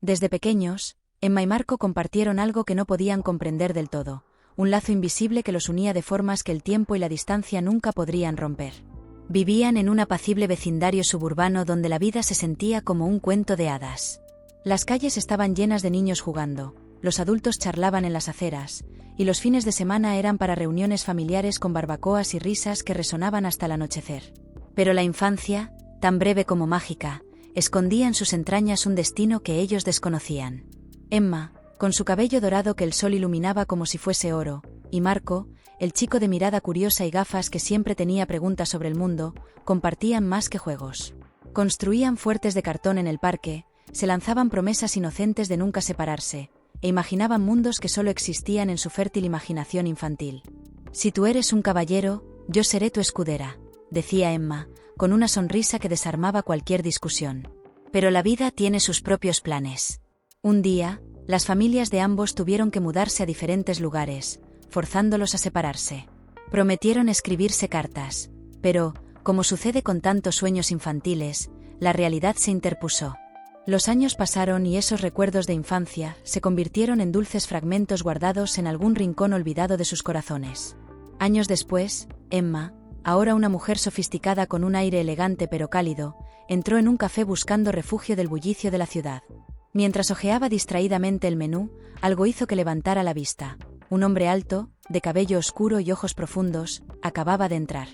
Desde pequeños, Emma y Marco compartieron algo que no podían comprender del todo, un lazo invisible que los unía de formas que el tiempo y la distancia nunca podrían romper. Vivían en un apacible vecindario suburbano donde la vida se sentía como un cuento de hadas. Las calles estaban llenas de niños jugando, los adultos charlaban en las aceras, y los fines de semana eran para reuniones familiares con barbacoas y risas que resonaban hasta el anochecer. Pero la infancia, tan breve como mágica, escondía en sus entrañas un destino que ellos desconocían. Emma, con su cabello dorado que el sol iluminaba como si fuese oro, y Marco, el chico de mirada curiosa y gafas que siempre tenía preguntas sobre el mundo, compartían más que juegos. Construían fuertes de cartón en el parque, se lanzaban promesas inocentes de nunca separarse, e imaginaban mundos que solo existían en su fértil imaginación infantil. «Si tú eres un caballero, yo seré tu escudera», decía Emma, con una sonrisa que desarmaba cualquier discusión. Pero la vida tiene sus propios planes. Un día, las familias de ambos tuvieron que mudarse a diferentes lugares, forzándolos a separarse. Prometieron escribirse cartas, pero, como sucede con tantos sueños infantiles, la realidad se interpuso. Los años pasaron y esos recuerdos de infancia se convirtieron en dulces fragmentos guardados en algún rincón olvidado de sus corazones. Años después, Emma, ahora una mujer sofisticada con un aire elegante pero cálido, entró en un café buscando refugio del bullicio de la ciudad. Mientras hojeaba distraídamente el menú, algo hizo que levantara la vista. Un hombre alto, de cabello oscuro y ojos profundos, acababa de entrar.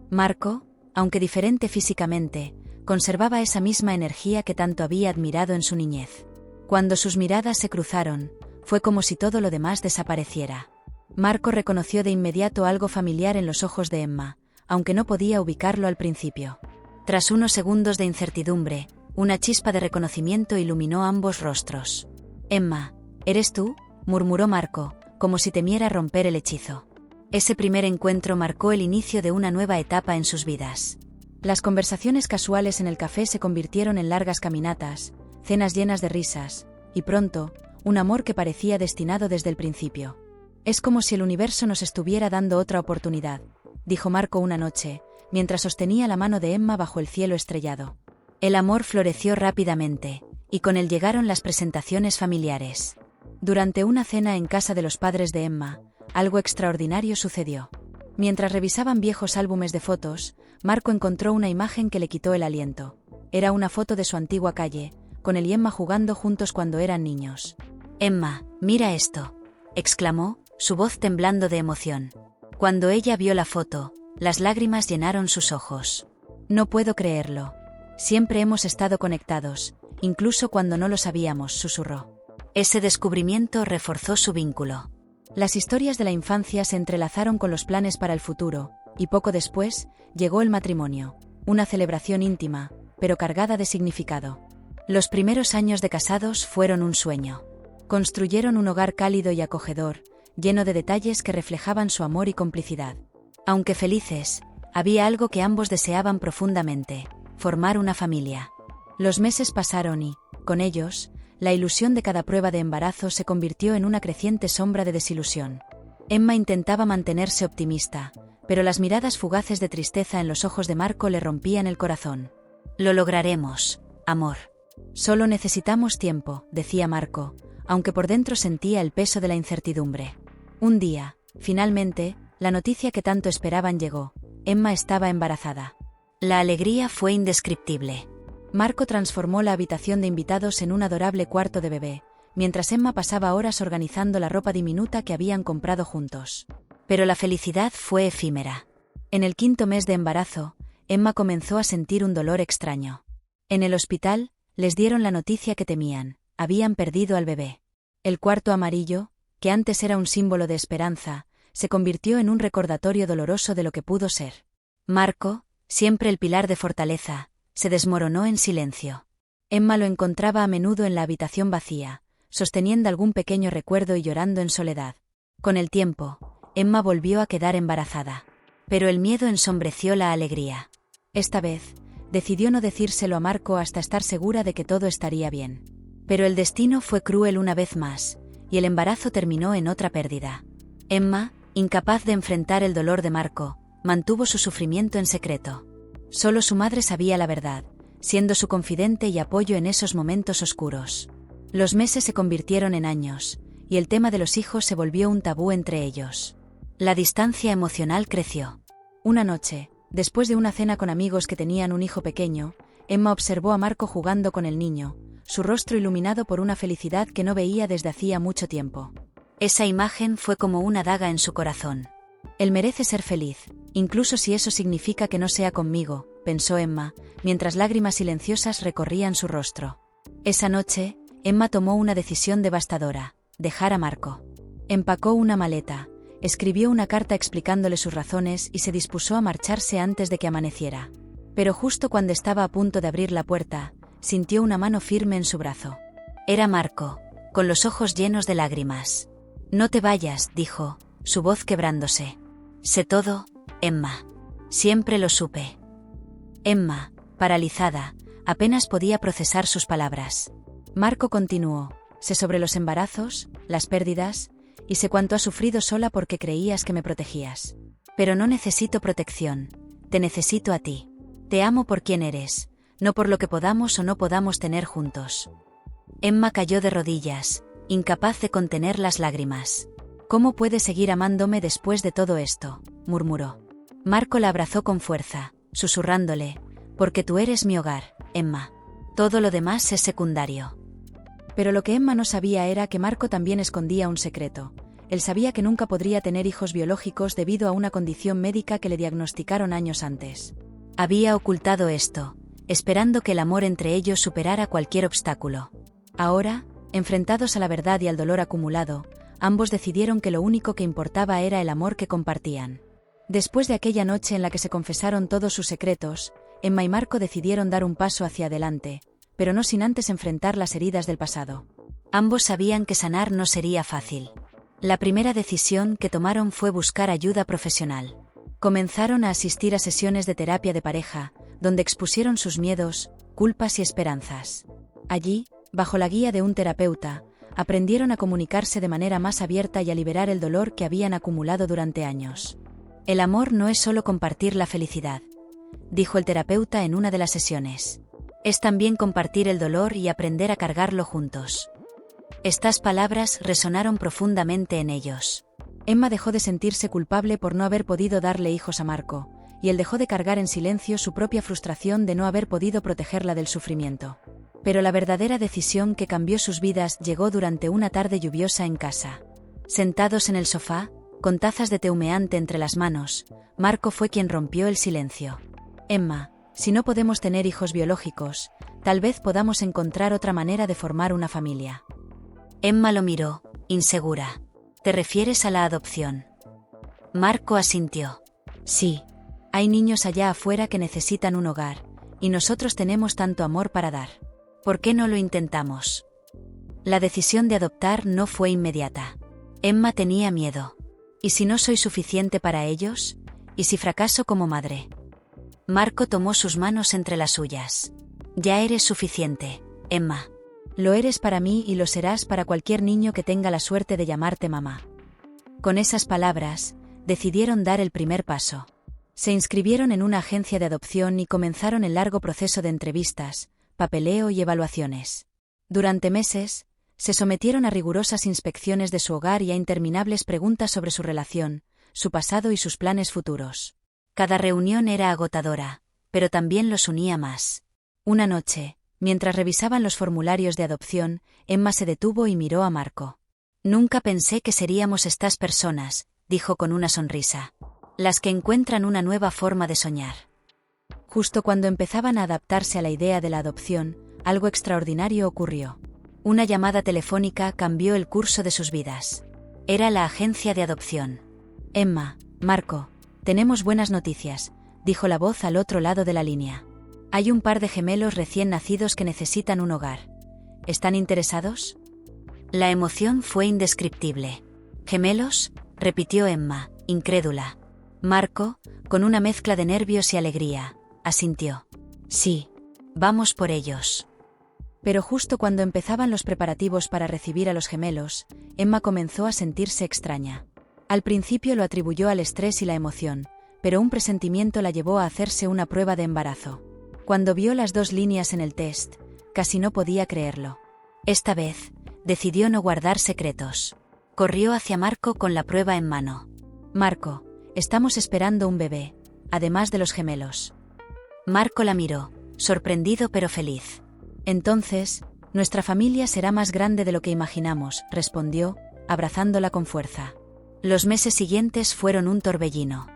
Marco, aunque diferente físicamente, conservaba esa misma energía que tanto había admirado en su niñez. Cuando sus miradas se cruzaron, fue como si todo lo demás desapareciera. Marco reconoció de inmediato algo familiar en los ojos de Emma, aunque no podía ubicarlo al principio. Tras unos segundos de incertidumbre, una chispa de reconocimiento iluminó ambos rostros. «Emma, ¿eres tú?», murmuró Marco, como si temiera romper el hechizo. Ese primer encuentro marcó el inicio de una nueva etapa en sus vidas. Las conversaciones casuales en el café se convirtieron en largas caminatas, cenas llenas de risas, y pronto, un amor que parecía destinado desde el principio. «Es como si el universo nos estuviera dando otra oportunidad», dijo Marco una noche, mientras sostenía la mano de Emma bajo el cielo estrellado. El amor floreció rápidamente, y con él llegaron las presentaciones familiares. Durante una cena en casa de los padres de Emma, algo extraordinario sucedió. Mientras revisaban viejos álbumes de fotos, Marco encontró una imagen que le quitó el aliento. Era una foto de su antigua calle, con él y Emma jugando juntos cuando eran niños. «Emma, mira esto», exclamó, su voz temblando de emoción. Cuando ella vio la foto, las lágrimas llenaron sus ojos. «No puedo creerlo. Siempre hemos estado conectados, incluso cuando no lo sabíamos», susurró. Ese descubrimiento reforzó su vínculo. Las historias de la infancia se entrelazaron con los planes para el futuro, y poco después, llegó el matrimonio, una celebración íntima, pero cargada de significado. Los primeros años de casados fueron un sueño. Construyeron un hogar cálido y acogedor, lleno de detalles que reflejaban su amor y complicidad. Aunque felices, había algo que ambos deseaban profundamente: formar una familia. Los meses pasaron y, con ellos, la ilusión de cada prueba de embarazo se convirtió en una creciente sombra de desilusión. Emma intentaba mantenerse optimista, pero las miradas fugaces de tristeza en los ojos de Marco le rompían el corazón. «Lo lograremos, amor. Solo necesitamos tiempo», decía Marco, aunque por dentro sentía el peso de la incertidumbre. Un día, finalmente, la noticia que tanto esperaban llegó: Emma estaba embarazada. La alegría fue indescriptible. Marco transformó la habitación de invitados en un adorable cuarto de bebé, mientras Emma pasaba horas organizando la ropa diminuta que habían comprado juntos. Pero la felicidad fue efímera. En el 5.º mes de embarazo, Emma comenzó a sentir un dolor extraño. En el hospital, les dieron la noticia que temían: habían perdido al bebé. El cuarto amarillo, que antes era un símbolo de esperanza, se convirtió en un recordatorio doloroso de lo que pudo ser. Marco, siempre el pilar de fortaleza, se desmoronó en silencio. Emma lo encontraba a menudo en la habitación vacía, sosteniendo algún pequeño recuerdo y llorando en soledad. Con el tiempo, Emma volvió a quedar embarazada. Pero el miedo ensombreció la alegría. Esta vez, decidió no decírselo a Marco hasta estar segura de que todo estaría bien. Pero el destino fue cruel una vez más, y el embarazo terminó en otra pérdida. Emma, incapaz de enfrentar el dolor de Marco, mantuvo su sufrimiento en secreto. Solo su madre sabía la verdad, siendo su confidente y apoyo en esos momentos oscuros. Los meses se convirtieron en años, y el tema de los hijos se volvió un tabú entre ellos. La distancia emocional creció. Una noche, después de una cena con amigos que tenían un hijo pequeño, Emma observó a Marco jugando con el niño, su rostro iluminado por una felicidad que no veía desde hacía mucho tiempo. Esa imagen fue como una daga en su corazón. Él merece ser feliz, incluso si eso significa que no sea conmigo, pensó Emma, mientras lágrimas silenciosas recorrían su rostro. Esa noche, Emma tomó una decisión devastadora: dejar a Marco. Empacó una maleta, escribió una carta explicándole sus razones y se dispuso a marcharse antes de que amaneciera. Pero justo cuando estaba a punto de abrir la puerta, sintió una mano firme en su brazo. Era Marco, con los ojos llenos de lágrimas. «No te vayas», dijo, su voz quebrándose. «Sé todo, Emma. Siempre lo supe». Emma, paralizada, apenas podía procesar sus palabras. Marco continuó: «Sé sobre los embarazos, las pérdidas, y sé cuánto has sufrido sola porque creías que me protegías. Pero no necesito protección, te necesito a ti. Te amo por quien eres, no por lo que podamos o no podamos tener juntos». Emma cayó de rodillas, incapaz de contener las lágrimas. «¿Cómo puedes seguir amándome después de todo esto?», murmuró. Marco la abrazó con fuerza, susurrándole: «Porque tú eres mi hogar, Emma. Todo lo demás es secundario». Pero lo que Emma no sabía era que Marco también escondía un secreto. Él sabía que nunca podría tener hijos biológicos debido a una condición médica que le diagnosticaron años antes. Había ocultado esto, esperando que el amor entre ellos superara cualquier obstáculo. Ahora, enfrentados a la verdad y al dolor acumulado, ambos decidieron que lo único que importaba era el amor que compartían. Después de aquella noche en la que se confesaron todos sus secretos, Emma y Marco decidieron dar un paso hacia adelante, pero no sin antes enfrentar las heridas del pasado. Ambos sabían que sanar no sería fácil. La primera decisión que tomaron fue buscar ayuda profesional. Comenzaron a asistir a sesiones de terapia de pareja, donde expusieron sus miedos, culpas y esperanzas. Allí, bajo la guía de un terapeuta, aprendieron a comunicarse de manera más abierta y a liberar el dolor que habían acumulado durante años. «El amor no es solo compartir la felicidad», dijo el terapeuta en una de las sesiones. «Es también compartir el dolor y aprender a cargarlo juntos». Estas palabras resonaron profundamente en ellos. Emma dejó de sentirse culpable por no haber podido darle hijos a Marco, y él dejó de cargar en silencio su propia frustración de no haber podido protegerla del sufrimiento. Pero la verdadera decisión que cambió sus vidas llegó durante una tarde lluviosa en casa. Sentados en el sofá, con tazas de té humeante entre las manos, Marco fue quien rompió el silencio. «Emma, si no podemos tener hijos biológicos, tal vez podamos encontrar otra manera de formar una familia». Emma lo miró, insegura. «¿Te refieres a la adopción?». Marco asintió. «Sí. Hay niños allá afuera que necesitan un hogar, y nosotros tenemos tanto amor para dar. ¿Por qué no lo intentamos?». La decisión de adoptar no fue inmediata. Emma tenía miedo. ¿Y si no soy suficiente para ellos? ¿Y si fracaso como madre? Marco tomó sus manos entre las suyas. «Ya eres suficiente, Emma. Lo eres para mí y lo serás para cualquier niño que tenga la suerte de llamarte mamá». Con esas palabras, decidieron dar el primer paso. Se inscribieron en una agencia de adopción y comenzaron el largo proceso de entrevistas, papeleo y evaluaciones. Durante meses, se sometieron a rigurosas inspecciones de su hogar y a interminables preguntas sobre su relación, su pasado y sus planes futuros. Cada reunión era agotadora, pero también los unía más. Una noche, mientras revisaban los formularios de adopción, Emma se detuvo y miró a Marco. «Nunca pensé que seríamos estas personas», dijo con una sonrisa. «Las que encuentran una nueva forma de soñar». Justo cuando empezaban a adaptarse a la idea de la adopción, algo extraordinario ocurrió. Una llamada telefónica cambió el curso de sus vidas. Era la agencia de adopción. «Emma, Marco, tenemos buenas noticias», dijo la voz al otro lado de la línea. «Hay un par de gemelos recién nacidos que necesitan un hogar. ¿Están interesados?». La emoción fue indescriptible. «¿Gemelos?», repitió Emma, incrédula. Marco, con una mezcla de nervios y alegría, asintió. «Sí. Vamos por ellos». Pero justo cuando empezaban los preparativos para recibir a los gemelos, Emma comenzó a sentirse extraña. Al principio lo atribuyó al estrés y la emoción, pero un presentimiento la llevó a hacerse una prueba de embarazo. Cuando vio las 2 líneas en el test, casi no podía creerlo. Esta vez, decidió no guardar secretos. Corrió hacia Marco con la prueba en mano. Marco, estamos esperando un bebé, además de los gemelos. Marco la miró, sorprendido pero feliz. Entonces, nuestra familia será más grande de lo que imaginamos, respondió, abrazándola con fuerza. Los meses siguientes fueron un torbellino.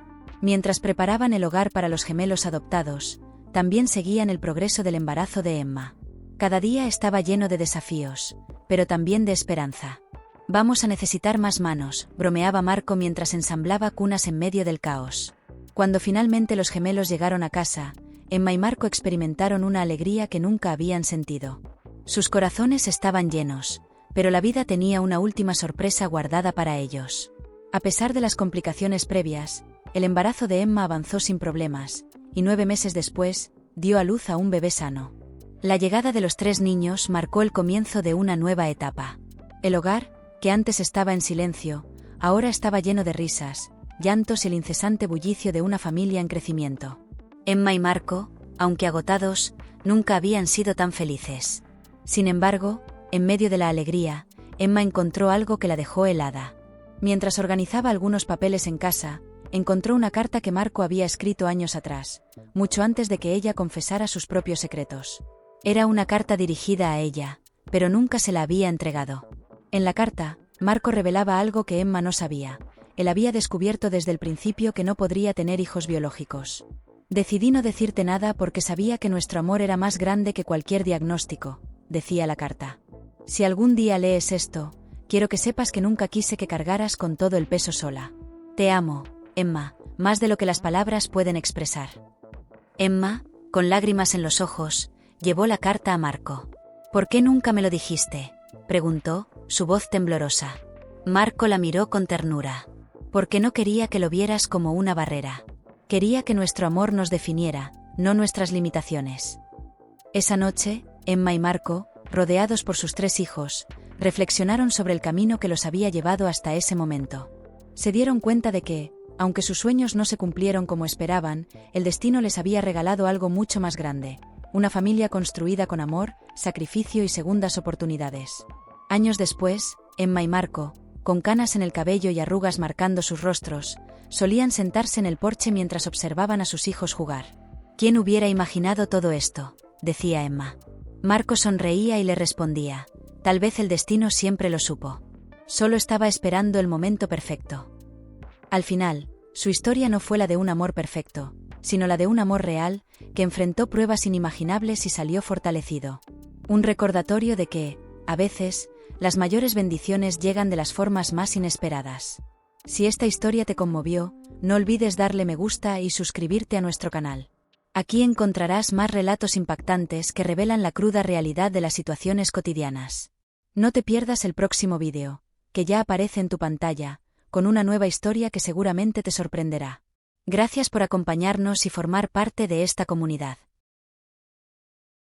Mientras preparaban el hogar para los gemelos adoptados, también seguían el progreso del embarazo de Emma. Cada día estaba lleno de desafíos, pero también de esperanza. Vamos a necesitar más manos, bromeaba Marco mientras ensamblaba cunas en medio del caos. Cuando finalmente los gemelos llegaron a casa, Emma y Marco experimentaron una alegría que nunca habían sentido. Sus corazones estaban llenos, pero la vida tenía una última sorpresa guardada para ellos. A pesar de las complicaciones previas, el embarazo de Emma avanzó sin problemas, y 9 meses después, dio a luz a un bebé sano. La llegada de los 3 niños marcó el comienzo de una nueva etapa. El hogar, que antes estaba en silencio, ahora estaba lleno de risas, llantos y el incesante bullicio de una familia en crecimiento. Emma y Marco, aunque agotados, nunca habían sido tan felices. Sin embargo, en medio de la alegría, Emma encontró algo que la dejó helada. Mientras organizaba algunos papeles en casa, encontró una carta que Marco había escrito años atrás, mucho antes de que ella confesara sus propios secretos. Era una carta dirigida a ella, pero nunca se la había entregado. En la carta, Marco revelaba algo que Emma no sabía. Él había descubierto desde el principio que no podría tener hijos biológicos. Decidí no decirte nada porque sabía que nuestro amor era más grande que cualquier diagnóstico, decía la carta. Si algún día lees esto, quiero que sepas que nunca quise que cargaras con todo el peso sola. Te amo, Emma, más de lo que las palabras pueden expresar. Emma, con lágrimas en los ojos, llevó la carta a Marco. ¿Por qué nunca me lo dijiste?, preguntó, su voz temblorosa. Marco la miró con ternura. Porque no quería que lo vieras como una barrera. Quería que nuestro amor nos definiera, no nuestras limitaciones. Esa noche, Emma y Marco, rodeados por sus 3 hijos, reflexionaron sobre el camino que los había llevado hasta ese momento. Se dieron cuenta de que, aunque sus sueños no se cumplieron como esperaban, el destino les había regalado algo mucho más grande, una familia construida con amor, sacrificio y segundas oportunidades. Años después, Emma y Marco, con canas en el cabello y arrugas marcando sus rostros, solían sentarse en el porche mientras observaban a sus hijos jugar. ¿Quién hubiera imaginado todo esto?, decía Emma. Marco sonreía y le respondía, tal vez el destino siempre lo supo. Solo estaba esperando el momento perfecto. Al final, su historia no fue la de un amor perfecto, sino la de un amor real, que enfrentó pruebas inimaginables y salió fortalecido. Un recordatorio de que, a veces, las mayores bendiciones llegan de las formas más inesperadas. Si esta historia te conmovió, no olvides darle me gusta y suscribirte a nuestro canal. Aquí encontrarás más relatos impactantes que revelan la cruda realidad de las situaciones cotidianas. No te pierdas el próximo vídeo, que ya aparece en tu pantalla, con una nueva historia que seguramente te sorprenderá. Gracias por acompañarnos y formar parte de esta comunidad.